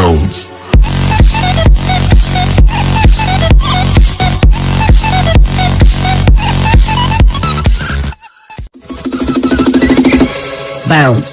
Bounce. Bounce.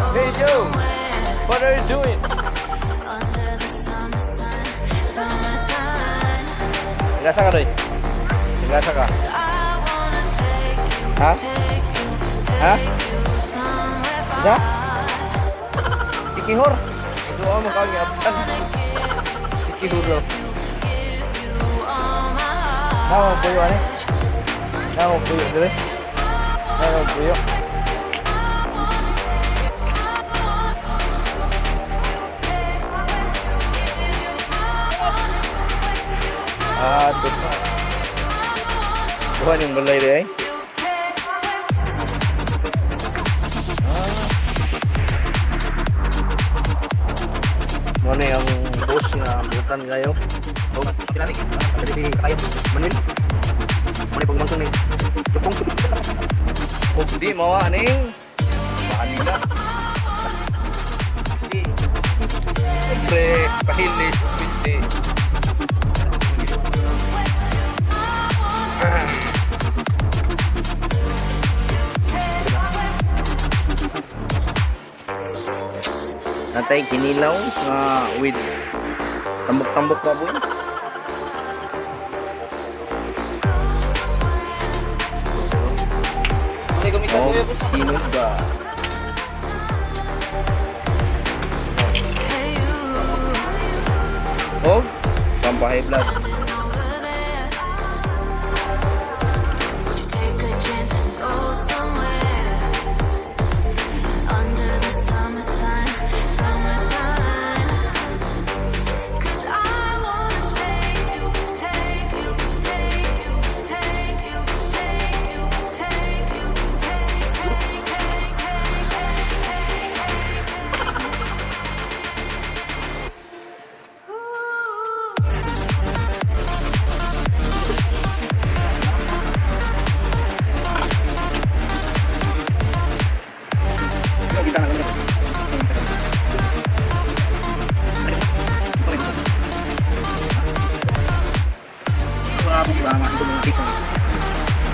Hey Joe, what are you doing? Nagasa ka doy? Nagasa ka? Ha? Ha? Isa? Sikihor? Ito mo kang yapan. Sikihor daw. Naman puyo ani? Naman puyo doy? Naman puyo. Aduh, bukan yang belai deh. Mana yang bos na bukan kayo? Oh, kilala ni. Jadi kayo menil. Mana pagmangkong ni? Jepong. Oh, di mawa ning. Bahanila. Si. Pre pahilis pinte. Natay kinilaw with tambok-tambok baboy. Oh, sinus ba? Oh, pampahay blood.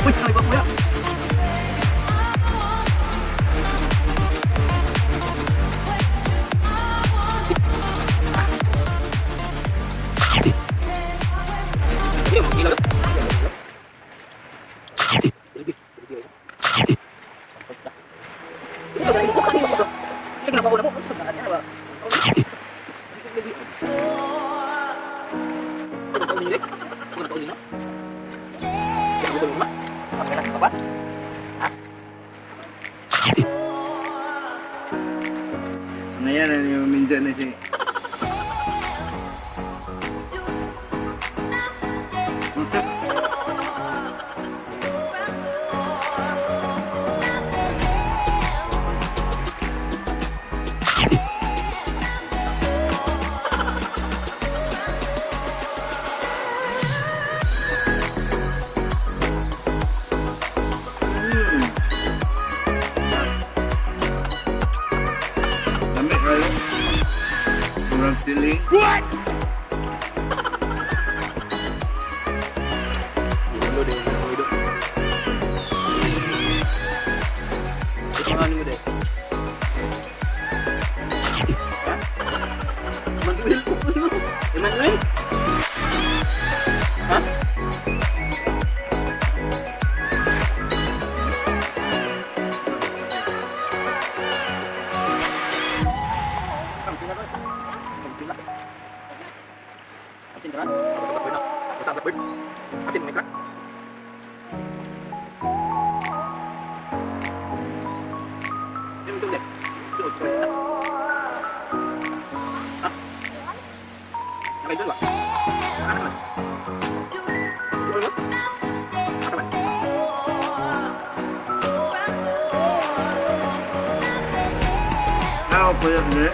Uy, sabi ba kuya? Ngayon na yung minsan na siya. What? Dulu deh, hidup. Itu makan ini deh. Makan ini dulu. Emang ini? Hah? Asin keran, tak bird, asin mereka. Ako po yan, hindi.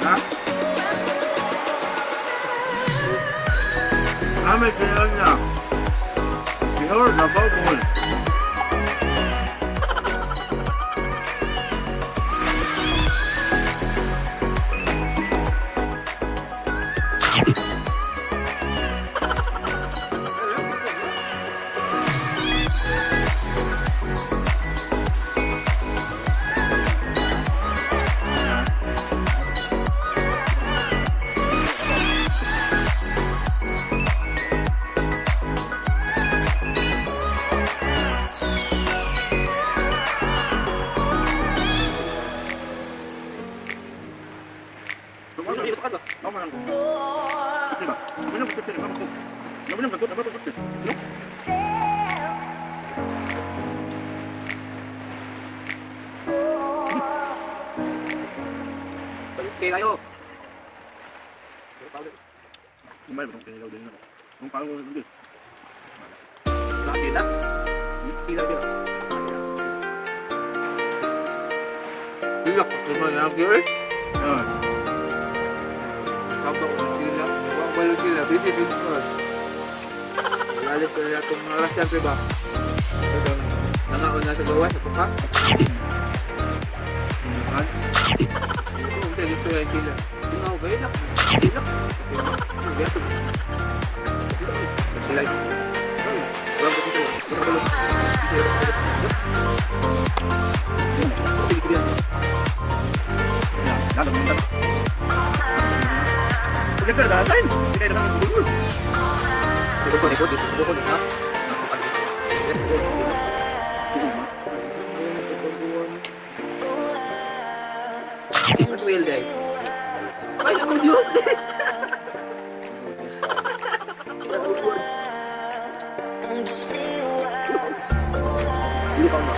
Ha? Ha? May kailan niya. Sihor, nabaw mo. Okay kayo. Kumain ba itong kinilaw din na? Kung paano mo nandun? Nakakita? Kita kita. Bilak. Lima yang kiri. Yan. Kapag ko sila. Kapag ko sila. Busy ko. Lalit ko na itong oras yan, diba? Nangaon na sa gawa, sa puka. Hindi gusto yan sila. Tingaw, gaya lang. Bilak. Gaya lang. Sila yun. Walang ko dito. Walang ko dito. Nada mo nada. Pagkat ka dadain. Hindi kayo naman magulul. Dito ko, dito ko, dito. What will they? Ay, ako yun! Hindi pa ba?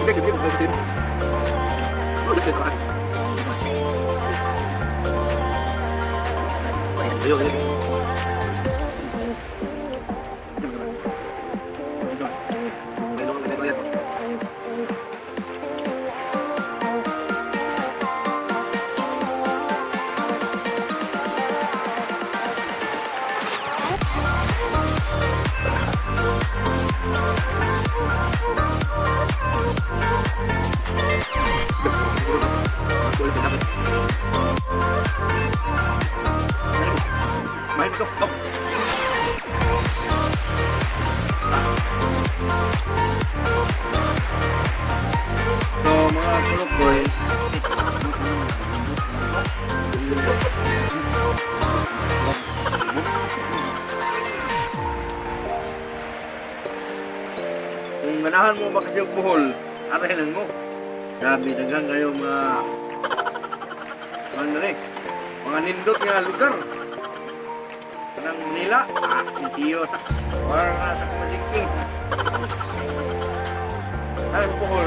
Sige, sige. Oh, that's it. Ayun, ayun. Main go. Go. So, mga kulog boys. Kung ganahan mo ba kasi yung buhol, aray lang mo. Grabe, dagang kayo mga nindot nga lugar. Kanang Manila, Sisiyo, para sa Kamalingking. Ano po ko,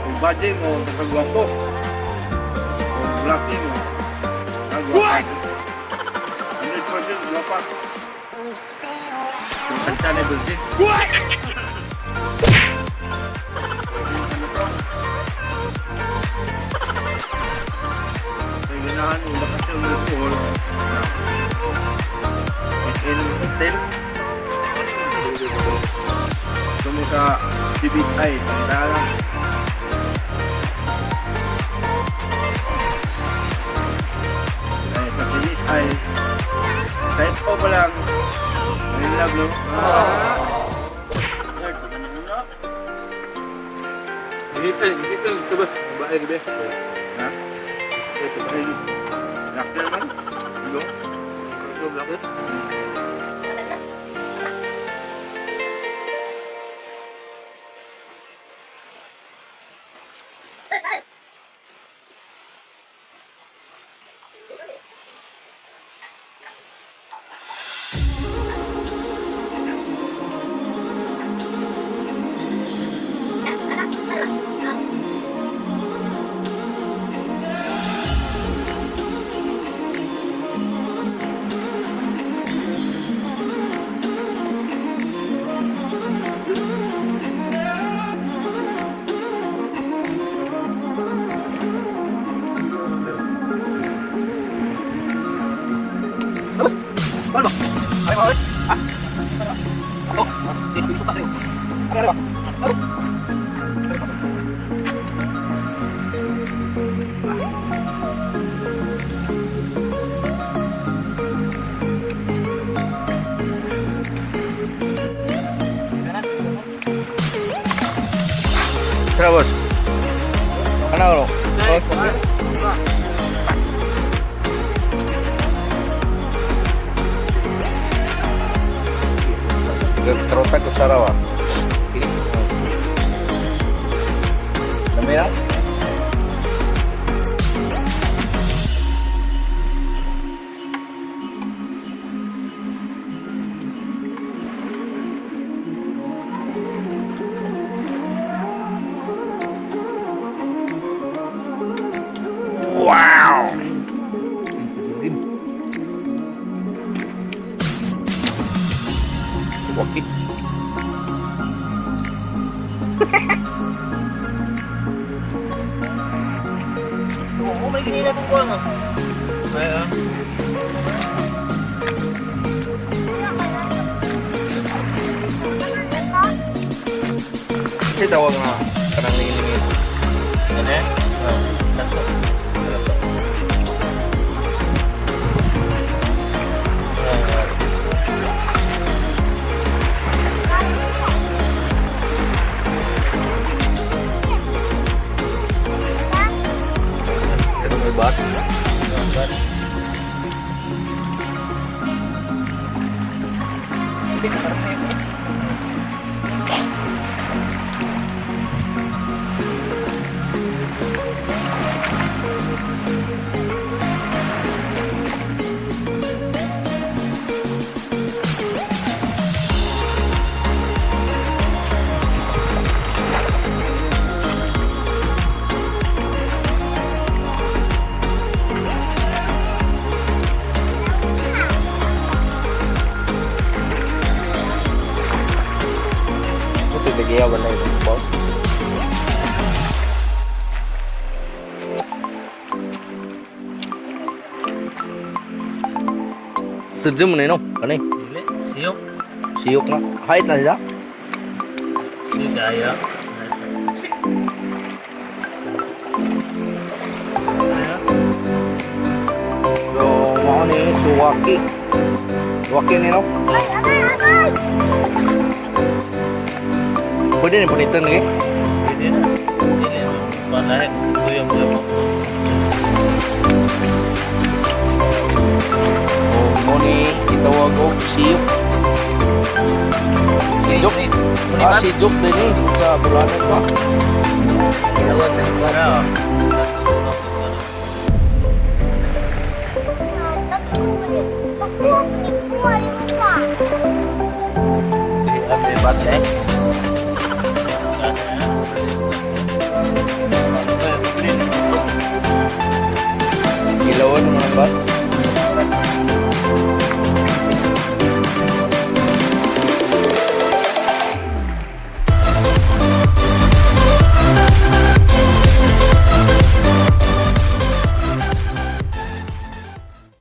kung budget mo, kasagwapo. Kung blacking mo, kasagwapo. 100% gwapa. Kung sustainable din. What? Kaya ganahan mo, bakas yung alcohol. In hotel. Tumo sa CBI, tandaan lang. Ay, sa CBI, kahit po pa lang, I love you. Dito, ba? Bahay gabi. Ha? Ito, bahay gabi. Laki naman. Ilo. Ito, laki. Tara, boss. Ano? Terletak ke Sarawak. Namanya? Wow. Wakit. Oo, may ganyan akong kuha mo. Kaya, Kasi tawag nga kanang ningin. ano eh? Tatlo. Ito may bat. Ito bigyan na ito, boss. Tudyo mo na yun, kanay. Dili, siyok. Siyok na. Height na siya. Di kaya. So, mga ni Suwaki. Suwaki ni no? Pwede ni punitan lagi. Pwede na. Dili, panahit. Tuyong-tuyong mo. O, mo ni itawag o siyok. Siyok? Ah, siyok din eh. Sa bulanan pa. Tawag na yung para. Abi bat eh.